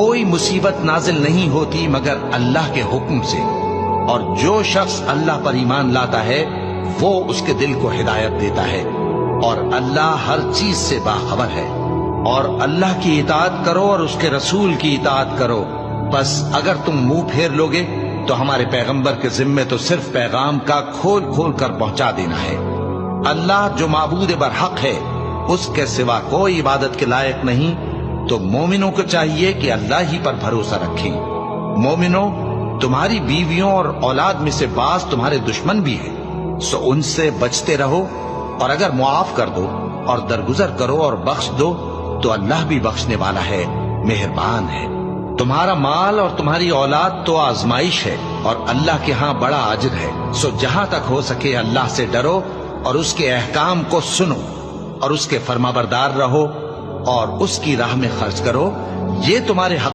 کوئی مصیبت نازل نہیں ہوتی مگر اللہ کے حکم سے، اور جو شخص اللہ پر ایمان لاتا ہے وہ اس کے دل کو ہدایت دیتا ہے، اور اللہ ہر چیز سے باخبر ہے۔ اور اللہ کی اطاعت کرو اور اس کے رسول کی اطاعت کرو، بس اگر تم منہ پھیر لوگے تو ہمارے پیغمبر کے ذمے تو صرف پیغام کا کھول کھول کر پہنچا دینا ہے۔ اللہ جو معبود برحق ہے، اس کے سوا کوئی عبادت کے لائق نہیں، تو مومنوں کو چاہیے کہ اللہ ہی پر بھروسہ رکھیں۔ مومنوں، تمہاری بیویوں اور اولاد میں سے بعض تمہارے دشمن بھی ہیں، سو ان سے بچتے رہو، اور اگر معاف کر دو اور درگزر کرو اور بخش دو تو اللہ بھی بخشنے والا ہے، مہربان ہے۔ تمہارا مال اور تمہاری اولاد تو آزمائش ہے، اور اللہ کے ہاں بڑا اجر ہے، سو جہاں تک ہو سکے اللہ سے ڈرو اور اس کے احکام کو سنو اور اس کے فرمانبردار رہو اور اس کی راہ میں خرچ کرو، یہ تمہارے حق